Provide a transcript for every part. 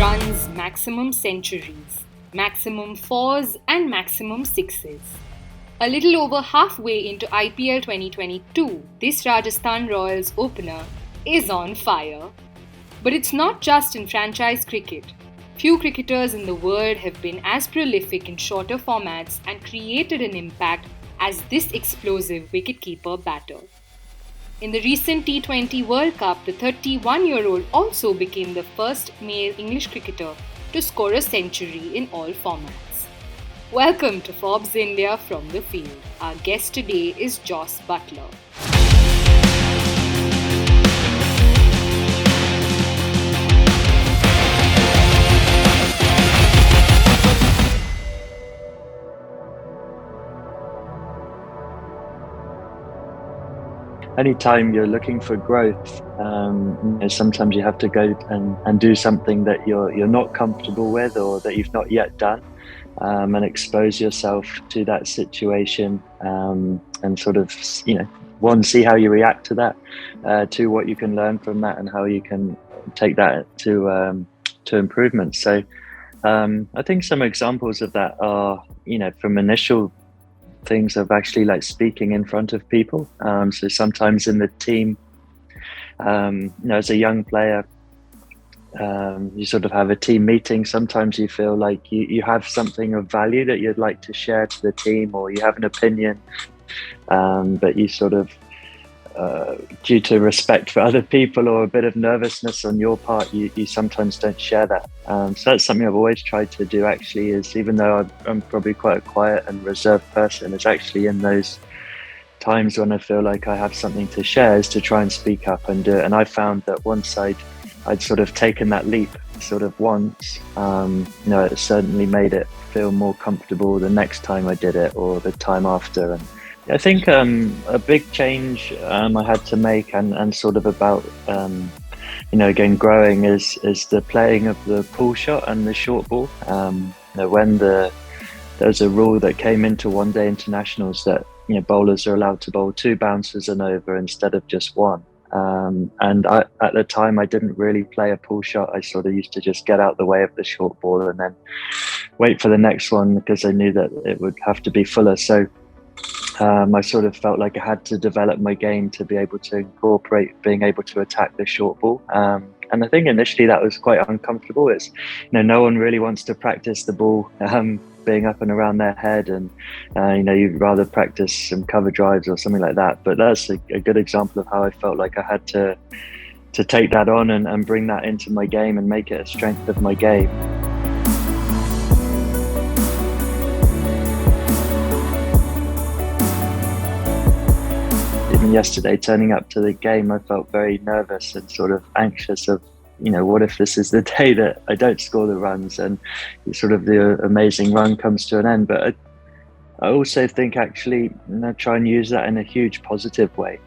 runs, maximum centuries, maximum fours, and maximum sixes. A little over halfway into IPL 2022, this Rajasthan Royals opener is on fire. But it's not just in franchise cricket. Few cricketers in the world have been as prolific in shorter formats and created an impact as this explosive wicketkeeper-batter. In the recent T20 World Cup, the 31-year-old also became the first male English cricketer to score a century in all formats. Welcome to Forbes India from the field. Our guest today is Jos Buttler. Anytime you're looking for growth, sometimes you have to go and do something that you're not comfortable with or that you've not yet done, and expose yourself to that situation, and sort of, one, see how you react to that, two, what you can learn from that and how you can take that to improvement. So I think some examples of that are, from initial things of actually like speaking in front of people. So sometimes in the team, as a young player, you sort of have a team meeting. Sometimes you feel like you have something of value that you'd like to share to the team, or you have an opinion, but you sort of, due to respect for other people or a bit of nervousness on your part, you sometimes don't share that. So that's something I've always tried to do, actually, is even though I'm probably quite a quiet and reserved person, it's actually in those times when I feel like I have something to share is to try and speak up and do it. And I found that once I'd sort of taken that leap sort of once, it certainly made it feel more comfortable the next time I did it or the time after. And I think a big change I had to make and sort of about, again, growing is the playing of the pull shot and the short ball. When there was a rule that came into one-day internationals that bowlers are allowed to bowl 2 bouncers and over instead of just 1. And at the time, I didn't really play a pull shot. I sort of used to just get out the way of the short ball and then wait for the next one because I knew that it would have to be fuller. So I sort of felt like I had to develop my game to be able to incorporate being able to attack the short ball. And I think initially that was quite uncomfortable. It's, no one really wants to practice the ball being up and around their head, and you'd rather practice some cover drives or something like that. But that's a good example of how I felt like I had to take that on and bring that into my game and make it a strength of my game. Even yesterday, turning up to the game, I felt very nervous and sort of anxious of, what if this is the day that I don't score the runs and sort of the amazing run comes to an end. But I also think actually, try and use that in a huge positive way.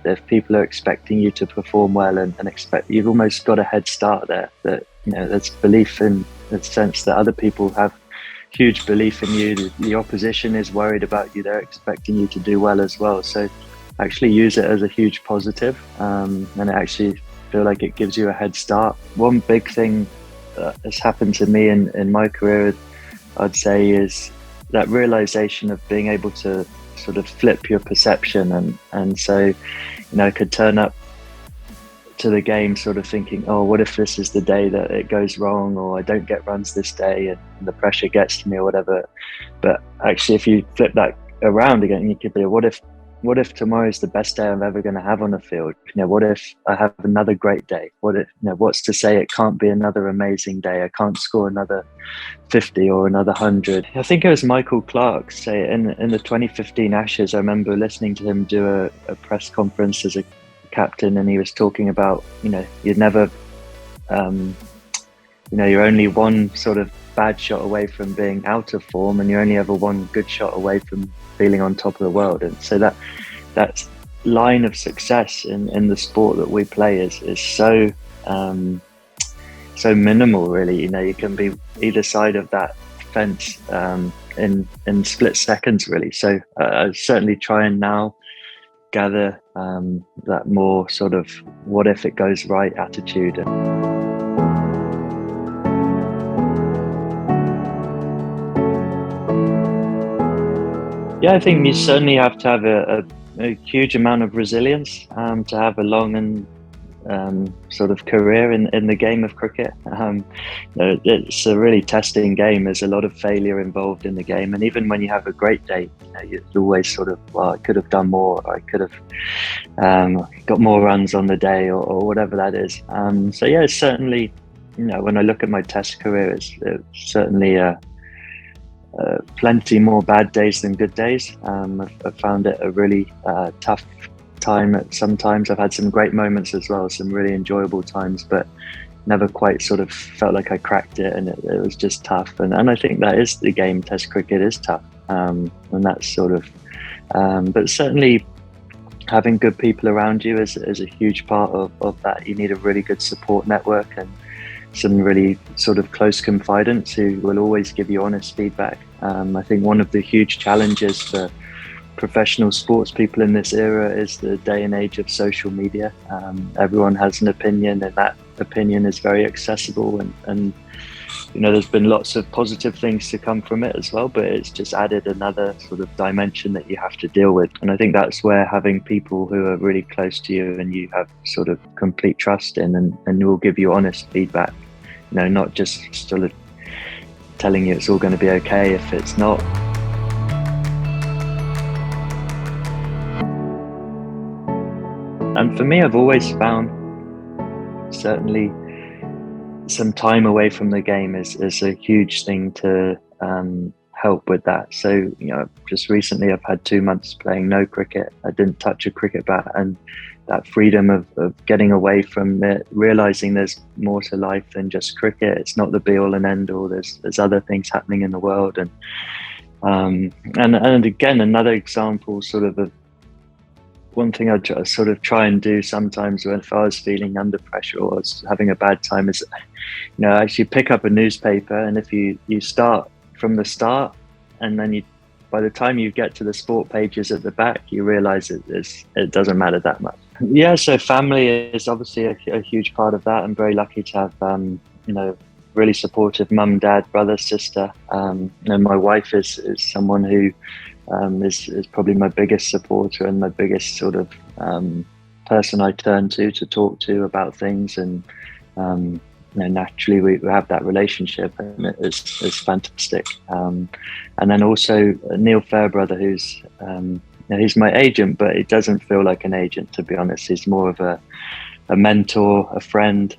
If people are expecting you to perform well and expect, you've almost got a head start there, that, there's belief in the sense that other people have huge belief in you. The opposition is worried about you. They're expecting you to do well as well. So actually use it as a huge positive, and it actually feel like it gives you a head start. One big thing that has happened to me in my career, I'd say, is that realization of being able to sort of flip your perception. And so, I could turn up to the game sort of thinking, oh, what if this is the day that it goes wrong, or I don't get runs this day and the pressure gets to me or whatever. But actually, if you flip that around again, you could be, what if tomorrow is the best day I'm ever going to have on the field? What if I have another great day? What's to say it can't be another amazing day? I can't score another 50 or another 100. I think it was Michael Clarke say in the 2015 Ashes. I remember listening to him do a press conference as a captain, and he was talking about, you'd never, you're only one sort of bad shot away from being out of form, and you're only ever one good shot away from feeling on top of the world. And so that line of success in the sport that we play is so minimal, really. You can be either side of that fence in split seconds, really. So I certainly try and now gather that more sort of what if it goes right attitude. Yeah, I think you certainly have to have a huge amount of resilience to have a long and sort of career in the game of cricket. It's a really testing game. There's a lot of failure involved in the game, and even when you have a great day, you always sort of, well, I could have done more. I could have got more runs on the day, or whatever that is. So yeah, it's certainly, when I look at my Test career, it's certainly plenty more bad days than good days. I've found it a really tough time at sometimes. I've had some great moments as well, some really enjoyable times, but never quite sort of felt like I cracked it, and it was just tough. And I think that is the game. Test cricket is tough, and that's sort of. But certainly, having good people around you is a huge part of that. You need a really good support network and some really sort of close confidants who will always give you honest feedback. I think one of the huge challenges for professional sports people in this era is the day and age of social media. Everyone has an opinion, and that opinion is very accessible, and there's been lots of positive things to come from it as well, but it's just added another sort of dimension that you have to deal with. And I think that's where having people who are really close to you and you have sort of complete trust in, and will give you honest feedback, not just sort of telling you it's all going to be okay if it's not. And for me, I've always found certainly some time away from the game is a huge thing to help with that. So, just recently I've had 2 months playing no cricket. I didn't touch a cricket bat, and that freedom of getting away from it, realizing there's more to life than just cricket. It's not the be all and end all. There's other things happening in the world, and again, another example sort of one thing I sort of try and do sometimes if I was feeling under pressure or was having a bad time is, actually pick up a newspaper, and if you start from the start, and then by the time you get to the sport pages at the back, you realize it doesn't matter that much. Yeah, so family is obviously a huge part of that. I'm very lucky to have, really supportive mum, dad, brother, sister. My wife is someone who is probably my biggest supporter and my biggest sort of person I turn to talk to about things. And naturally we have that relationship, and it's fantastic. And then also Neil Fairbrother, who's he's my agent, but it doesn't feel like an agent, to be honest. He's more of a mentor, a friend.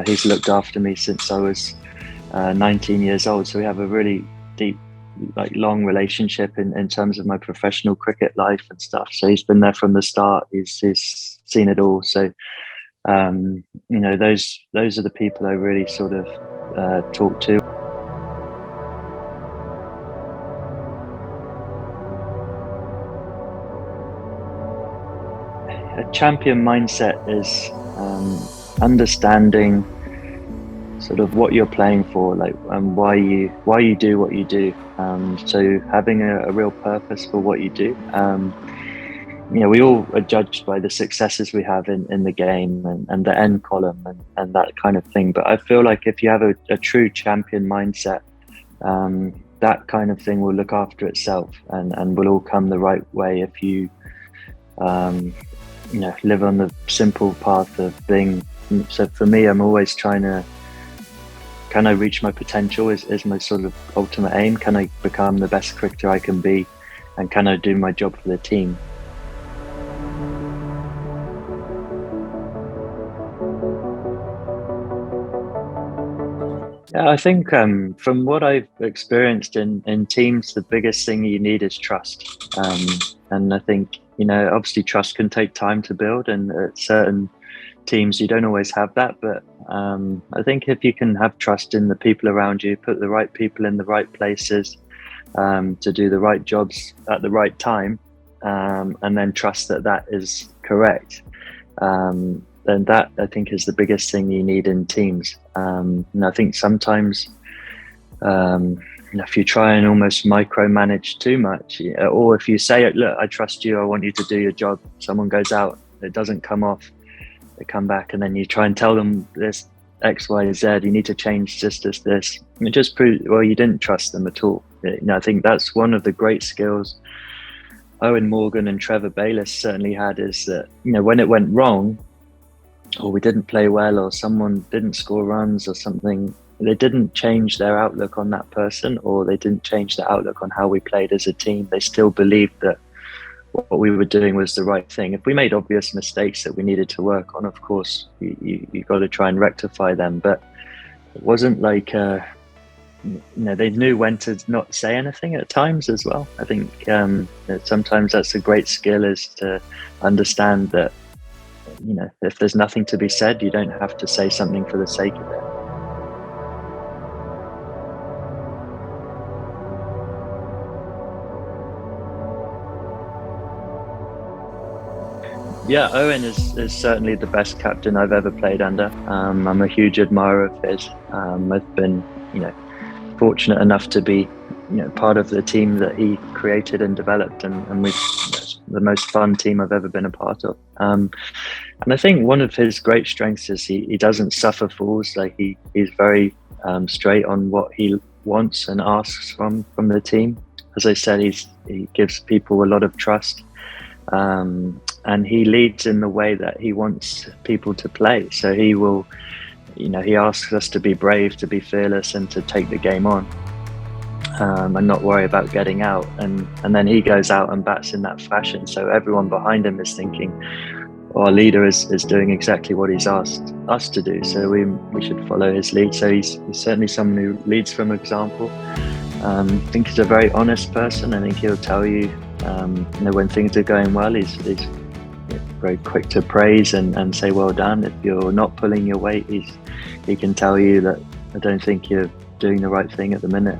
He's looked after me since I was 19 years old, so we have a really deep, long relationship in terms of my professional cricket life and stuff. So he's been there from the start. He's seen it all. So those are the people I really sort of talk to. A champion mindset is understanding sort of what you're playing for, and why you do what you do. So having a real purpose for what you do. We all are judged by the successes we have in the game and the end column and that kind of thing. But I feel like if you have a true champion mindset, that kind of thing will look after itself and will all come the right way if you live on the simple path of being. So for me, I'm always trying to, can I reach my potential is my sort of ultimate aim. Can I become the best cricketer I can be, and can I do my job for the team? Yeah, I think from what I've experienced in teams, the biggest thing you need is trust. And I think, obviously trust can take time to build, and at certain teams you don't always have that. But I think if you can have trust in the people around you, put the right people in the right places to do the right jobs at the right time, and then trust that is correct, then that, I think, is the biggest thing you need in teams. And I think sometimes if you try and almost micromanage too much, or if you say, look, I trust you, I want you to do your job, someone goes out, it doesn't come off, they come back, and then you try and tell them this X, Y, Z, you need to change this. It just proves, well, you didn't trust them at all. I think that's one of the great skills Owen Morgan and Trevor Bayliss certainly had, is that, when it went wrong, or we didn't play well, or someone didn't score runs or something, they didn't change their outlook on that person, or they didn't change their outlook on how we played as a team. They still believed that what we were doing was the right thing. If we made obvious mistakes that we needed to work on, of course, you got to try and rectify them. But it wasn't like, they knew when to not say anything at times as well. I think sometimes that's a great skill, is to understand that, if there's nothing to be said, you don't have to say something for the sake of it. Yeah, Owen is certainly the best captain I've ever played under. I'm a huge admirer of his. I've been, fortunate enough to be, part of the team that he created and developed, and we've the most fun team I've ever been a part of. And I think one of his great strengths is he doesn't suffer fools. Like he's very straight on what he wants and asks from the team. As I said, he gives people a lot of trust. And he leads in the way that he wants people to play. So he will, he asks us to be brave, to be fearless, and to take the game on, and not worry about getting out. And then he goes out and bats in that fashion. So everyone behind him is thinking, our leader is doing exactly what he's asked us to do. So we should follow his lead. So he's certainly someone who leads from example. I think he's a very honest person. I think he'll tell you, when things are going well, he's very quick to praise and say well done. If you're not pulling your weight, he can tell you that, I don't think you're doing the right thing at the minute.